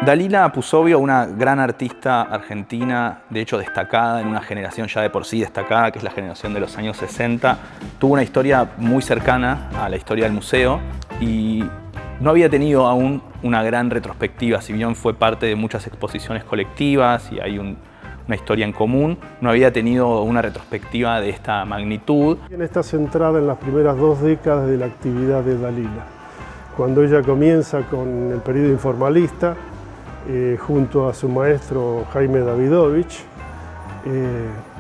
Dalila Pusovio, una gran artista argentina, de hecho destacada en una generación ya de por sí destacada, que es la generación de los años 60, tuvo una historia muy cercana a la historia del museo y no había tenido aún una gran retrospectiva, si bien fue parte de muchas exposiciones colectivas y hay una historia en común, no había tenido una retrospectiva de esta magnitud. Está centrada en las primeras 2 décadas de la actividad de Dalila, cuando ella comienza con el periodo informalista, junto a su maestro Jaime Davidovich,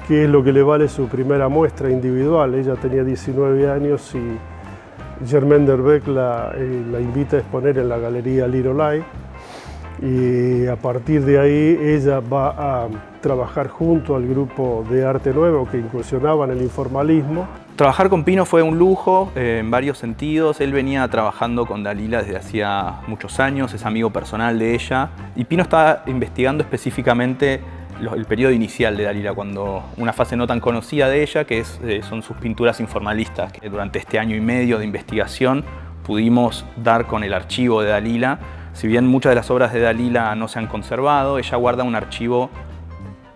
que es lo que le vale su primera muestra individual. Ella tenía 19 años y Germaine Derbeck la invita a exponer en la Galería Lirolai, y a partir de ahí ella va a trabajar junto al grupo de arte nuevo que incursionaba en el informalismo. Trabajar con Pino fue un lujo en varios sentidos. Él venía trabajando con Dalila desde hacía muchos años, es amigo personal de ella. Y Pino estaba investigando específicamente el periodo inicial de Dalila, cuando una fase no tan conocida de ella, que son sus pinturas informalistas. Que durante este año y medio de investigación pudimos dar con el archivo de Dalila. Si bien muchas de las obras de Dalila no se han conservado, ella guarda un archivo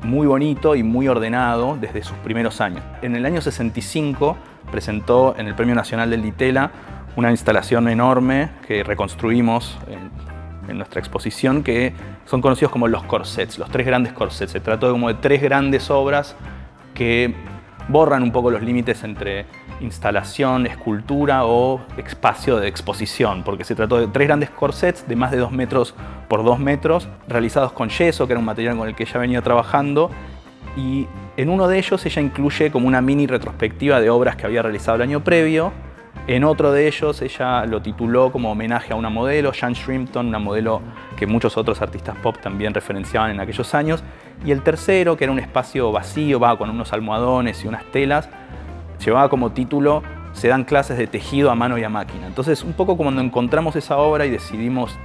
muy bonito y muy ordenado desde sus primeros años. En el año 65 presentó en el Premio Nacional del Ditela una instalación enorme que reconstruimos en nuestra exposición, que son conocidos como los corsets, los 3 grandes corsets. Se trató como de 3 grandes obras que borran un poco los límites entre instalación, escultura o espacio de exposición, porque se trató de 3 grandes corsets de más de 2 metros por 2 metros, realizados con yeso, que era un material con el que ella venía trabajando, y en uno de ellos ella incluye como una mini retrospectiva de obras que había realizado el año previo. En otro de ellos ella lo tituló como homenaje a una modelo, Jan Shrimpton, una modelo que muchos otros artistas pop también referenciaban en aquellos años. Y el tercero, que era un espacio vacío, con unos almohadones y unas telas, llevaba como título "Se dan clases de tejido a mano y a máquina". Entonces, un poco cuando encontramos esa obra y decidimos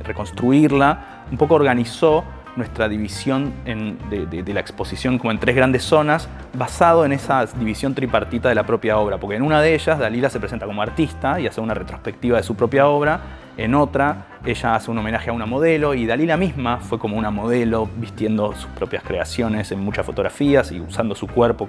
reconstruirla, un poco organizó nuestra división de la exposición como en 3 grandes zonas, basado en esa división tripartita de la propia obra, porque en una de ellas Dalila se presenta como artista y hace una retrospectiva de su propia obra, en otra ella hace un homenaje a una modelo y Dalila misma fue como una modelo vistiendo sus propias creaciones en muchas fotografías y usando su cuerpo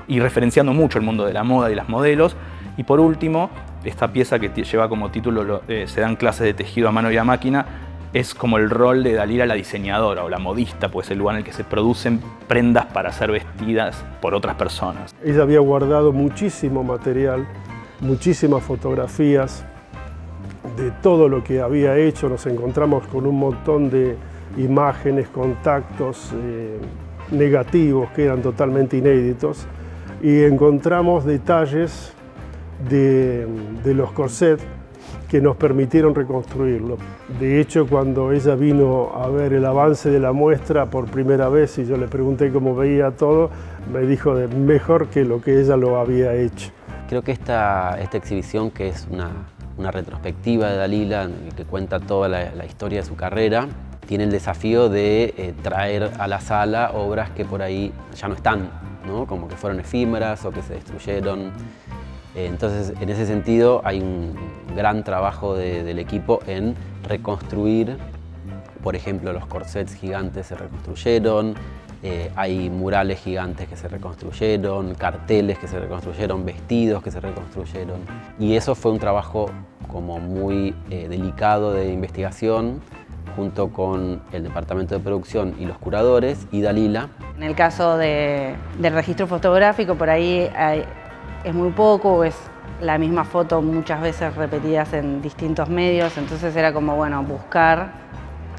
y referenciando mucho el mundo de la moda y las modelos. Y por último, esta pieza que lleva como título "Se dan clases de tejido a mano y a máquina", es como el rol de Dalila, la diseñadora o la modista, pues es el lugar en el que se producen prendas para ser vestidas por otras personas. Ella había guardado muchísimo material, muchísimas fotografías de todo lo que había hecho. Nos encontramos con un montón de imágenes, contactos negativos que eran totalmente inéditos, y encontramos detalles de los corsets que nos permitieron reconstruirlo. De hecho, cuando ella vino a ver el avance de la muestra por primera vez y yo le pregunté cómo veía todo, me dijo de mejor que lo que ella lo había hecho. Creo que esta exhibición, que es una retrospectiva de Dalila, que cuenta toda la historia de su carrera, tiene el desafío de traer a la sala obras que por ahí ya no están, ¿no? Como que fueron efímeras o que se destruyeron. Entonces, en ese sentido, hay un gran trabajo del equipo en reconstruir. Por ejemplo, los corsets gigantes se reconstruyeron, hay murales gigantes que se reconstruyeron, carteles que se reconstruyeron, vestidos que se reconstruyeron. Y eso fue un trabajo como muy delicado de investigación, junto con el departamento de producción y los curadores y Dalila. En el caso del registro fotográfico, por ahí es muy poco, o es la misma foto muchas veces repetidas en distintos medios, entonces era como, bueno, buscar,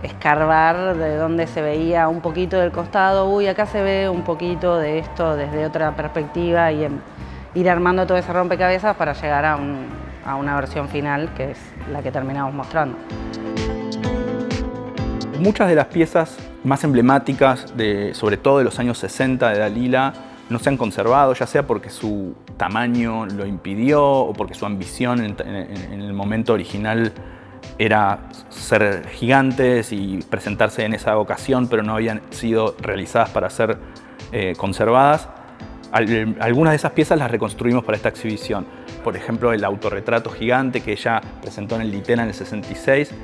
escarbar de dónde se veía un poquito del costado, uy, acá se ve un poquito de esto desde otra perspectiva, y ir armando todo ese rompecabezas para llegar a una versión final, que es la que terminamos mostrando. Muchas de las piezas más emblemáticas, sobre todo de los años 60 de Dalila, no se han conservado, ya sea porque su tamaño lo impidió o porque su ambición en el momento original era ser gigantes y presentarse en esa ocasión, pero no habían sido realizadas para ser conservadas. Algunas de esas piezas las reconstruimos para esta exhibición. Por ejemplo, el autorretrato gigante que ella presentó en el Ditela en el 66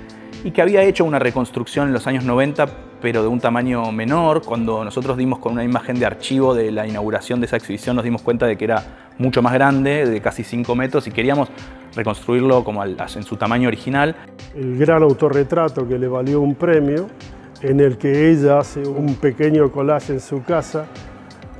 y que había hecho una reconstrucción en los años 90, pero de un tamaño menor. Cuando nosotros dimos con una imagen de archivo de la inauguración de esa exhibición, nos dimos cuenta de que era mucho más grande, de casi 5 metros, y queríamos reconstruirlo como en su tamaño original. El gran autorretrato que le valió un premio, en el que ella hace un pequeño collage en su casa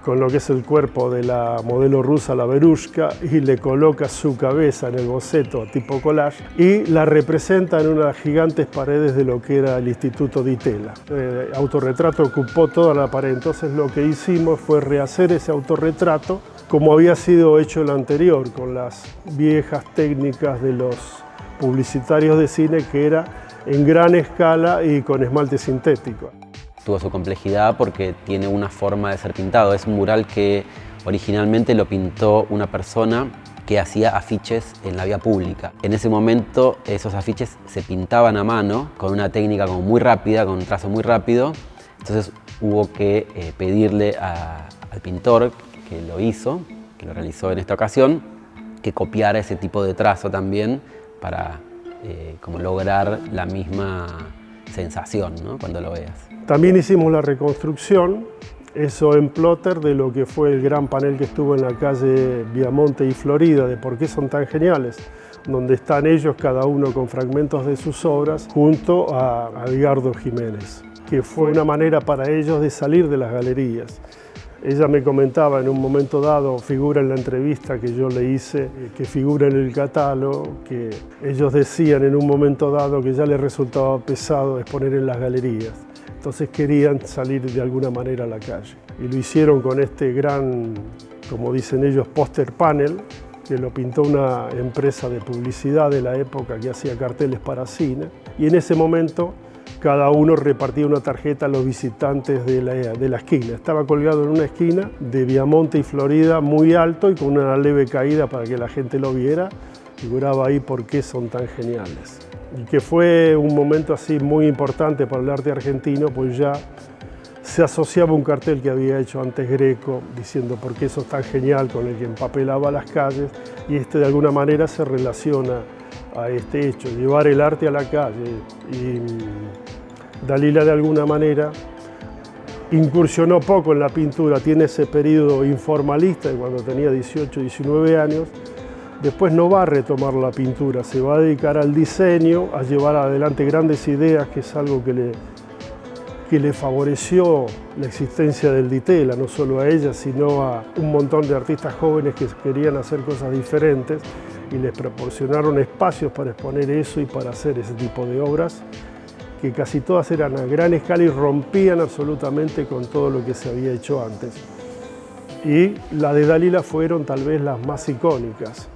con lo que es el cuerpo de la modelo rusa, la Verushka, y le coloca su cabeza en el boceto tipo collage y la representa en unas gigantes paredes de lo que era el Instituto Di Tella. El autorretrato ocupó toda la pared, entonces lo que hicimos fue rehacer ese autorretrato como había sido hecho el anterior, con las viejas técnicas de los publicitarios de cine, que era en gran escala y con esmalte sintético. Tuvo su complejidad porque tiene una forma de ser pintado. Es un mural que originalmente lo pintó una persona que hacía afiches en la vía pública. En ese momento esos afiches se pintaban a mano con una técnica como muy rápida, con un trazo muy rápido. Entonces hubo que pedirle al pintor que lo hizo, que lo realizó en esta ocasión, que copiara ese tipo de trazo también para como lograr la misma sensación, ¿no?, cuando lo veas. También hicimos la reconstrucción, eso en plotter, de lo que fue el gran panel que estuvo en la calle Viamonte y Florida, de por qué son tan geniales, donde están ellos, cada uno con fragmentos de sus obras, junto a Edgardo Jiménez, que fue una manera para ellos de salir de las galerías. Ella me comentaba en un momento dado, figura en la entrevista que yo le hice, que figura en el catálogo, que ellos decían en un momento dado que ya les resultaba pesado exponer en las galerías. Entonces querían salir de alguna manera a la calle. Y lo hicieron con este gran, como dicen ellos, póster panel, que lo pintó una empresa de publicidad de la época que hacía carteles para cine. Y en ese momento cada uno repartía una tarjeta a los visitantes de la esquina. Estaba colgado en una esquina de Viamonte y Florida, muy alto y con una leve caída para que la gente lo viera. Figuraba ahí por qué son tan geniales. Y que fue un momento así muy importante para el arte argentino, pues ya se asociaba un cartel que había hecho antes Greco, diciendo por qué sos tan genial, con el que empapelaba las calles, y de alguna manera se relaciona a este hecho, llevar el arte a la calle. Y Dalila de alguna manera incursionó poco en la pintura, tiene ese periodo informalista de cuando tenía 18, 19 años. Después no va a retomar la pintura, se va a dedicar al diseño, a llevar adelante grandes ideas, que es algo que le favoreció la existencia del Di Tella, no solo a ella, sino a un montón de artistas jóvenes que querían hacer cosas diferentes y les proporcionaron espacios para exponer eso y para hacer ese tipo de obras, que casi todas eran a gran escala y rompían absolutamente con todo lo que se había hecho antes. Y las de Dalila fueron tal vez las más icónicas,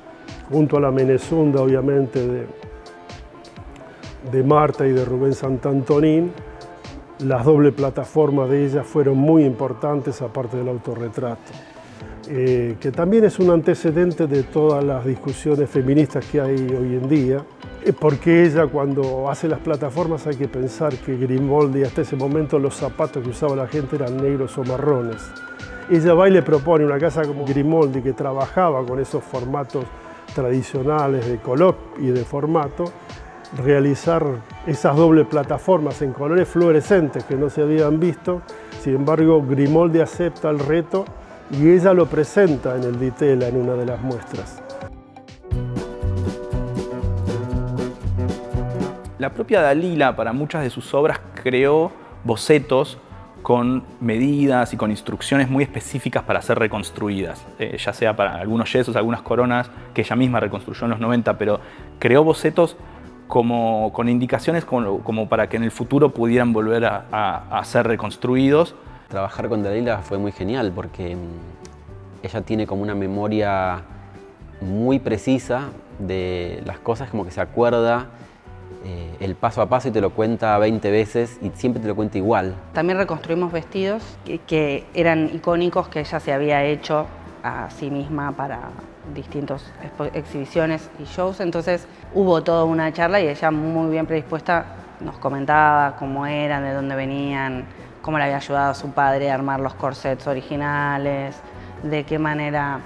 junto a la Menezunda, obviamente, de Marta y de Rubén Santantonín. Las doble plataformas de ellas fueron muy importantes, aparte del autorretrato, que también es un antecedente de todas las discusiones feministas que hay hoy en día, porque ella, cuando hace las plataformas, hay que pensar que Grimaldi, hasta ese momento los zapatos que usaba la gente eran negros o marrones. Ella va y le propone una casa como Grimaldi, que trabajaba con esos formatos tradicionales de color y de formato, realizar esas doble plataformas en colores fluorescentes que no se habían visto. Sin embargo, Grimaldi acepta el reto y ella lo presenta en el Di Tella en una de las muestras. La propia Dalila, para muchas de sus obras, creó bocetos con medidas y con instrucciones muy específicas para ser reconstruidas, ya sea para algunos yesos, algunas coronas que ella misma reconstruyó en los 90, pero creó bocetos con indicaciones como para que en el futuro pudieran volver a ser reconstruidos. Trabajar con Dalila fue muy genial porque ella tiene como una memoria muy precisa de las cosas, como que se acuerda el paso a paso y te lo cuenta 20 veces y siempre te lo cuenta igual. También reconstruimos vestidos que eran icónicos, que ella se había hecho a sí misma para distintas exhibiciones y shows. Entonces hubo toda una charla y ella, muy bien predispuesta, nos comentaba cómo eran, de dónde venían, cómo le había ayudado a su padre a armar los corsets originales, de qué manera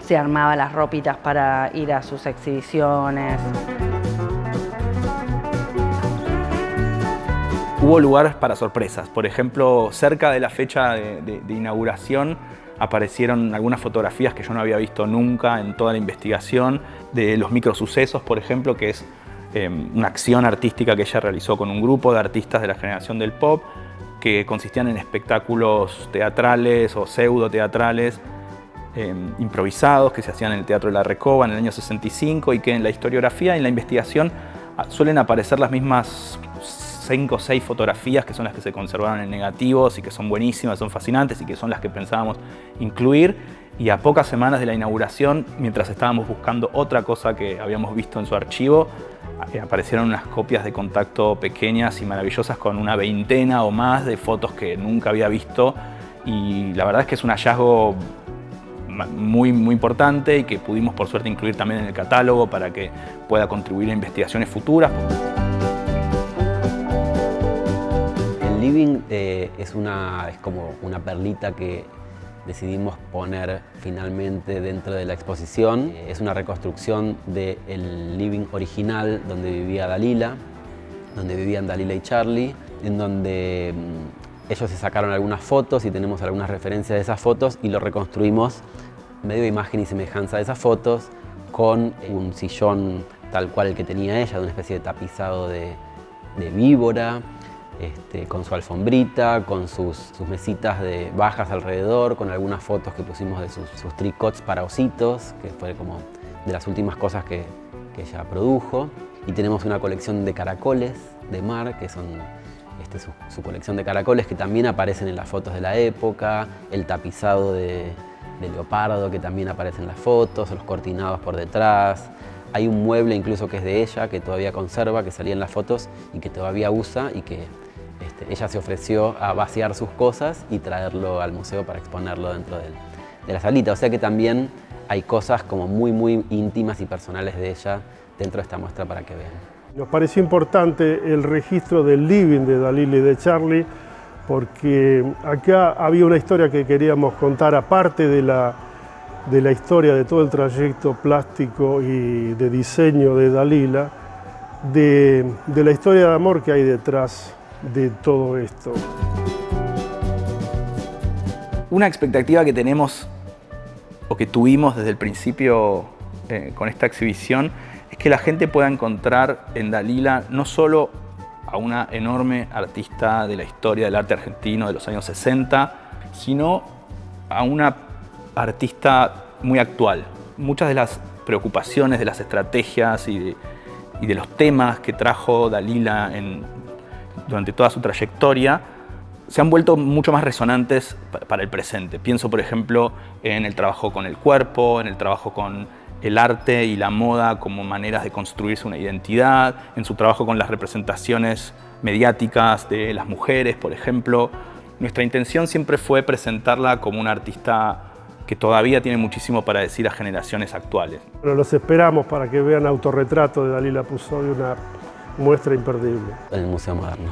se armaba las ropitas para ir a sus exhibiciones. Hubo lugares para sorpresas. Por ejemplo, cerca de la fecha de inauguración aparecieron algunas fotografías que yo no había visto nunca en toda la investigación, de los microsucesos, por ejemplo, que es una acción artística que ella realizó con un grupo de artistas de la generación del pop, que consistían en espectáculos teatrales o pseudo-teatrales improvisados que se hacían en el Teatro de la Recoba en el año 65, y que en la historiografía y en la investigación suelen aparecer las mismas 5 o 6 fotografías, que son las que se conservaron en negativos y que son buenísimas, son fascinantes y que son las que pensábamos incluir. Y a pocas semanas de la inauguración, mientras estábamos buscando otra cosa que habíamos visto en su archivo, aparecieron unas copias de contacto pequeñas y maravillosas con una veintena o más de fotos que nunca había visto, y la verdad es que es un hallazgo muy importante y que pudimos por suerte incluir también en el catálogo para que pueda contribuir a investigaciones futuras. El living es como una perlita que decidimos poner finalmente dentro de la exposición. Es una reconstrucción del living original donde vivía Dalila, donde vivían Dalila y Charlie, en donde ellos se sacaron algunas fotos y tenemos algunas referencias de esas fotos y lo reconstruimos medio imagen y semejanza de esas fotos, con un sillón tal cual el que tenía ella, de una especie de tapizado de víbora, con su alfombrita, con sus mesitas bajas alrededor, con algunas fotos que pusimos de sus tricots para ositos, que fue como de las últimas cosas que ella produjo. Y tenemos una colección de caracoles de mar, que son su colección de caracoles, que también aparecen en las fotos de la época, el tapizado de leopardo que también aparece en las fotos, los cortinados por detrás. Hay un mueble incluso que es de ella, que todavía conserva, que salía en las fotos y que todavía usa, y que ella se ofreció a vaciar sus cosas y traerlo al museo para exponerlo dentro de la salita. O sea que también hay cosas como muy íntimas y personales de ella dentro de esta muestra para que vean. Nos pareció importante el registro del living de Dalila y de Charlie, porque acá había una historia que queríamos contar, aparte de la historia de todo el trayecto plástico y de diseño de Dalila, de la historia de amor que hay detrás de todo esto. Una expectativa que tenemos, o que tuvimos desde el principio con esta exhibición, es que la gente pueda encontrar en Dalila no solo a una enorme artista de la historia del arte argentino de los años 60, sino a una artista muy actual. Muchas de las preocupaciones, de las estrategias y de los temas que trajo Dalila durante toda su trayectoria se han vuelto mucho más resonantes para el presente. Pienso, por ejemplo, en el trabajo con el cuerpo, en el trabajo con el arte y la moda como maneras de construirse una identidad, en su trabajo con las representaciones mediáticas de las mujeres, por ejemplo. Nuestra intención siempre fue presentarla como una artista que todavía tiene muchísimo para decir a generaciones actuales. Bueno, los esperamos para que vean autorretrato de Dalila Puzo, una muestra imperdible. En el Museo Moderno.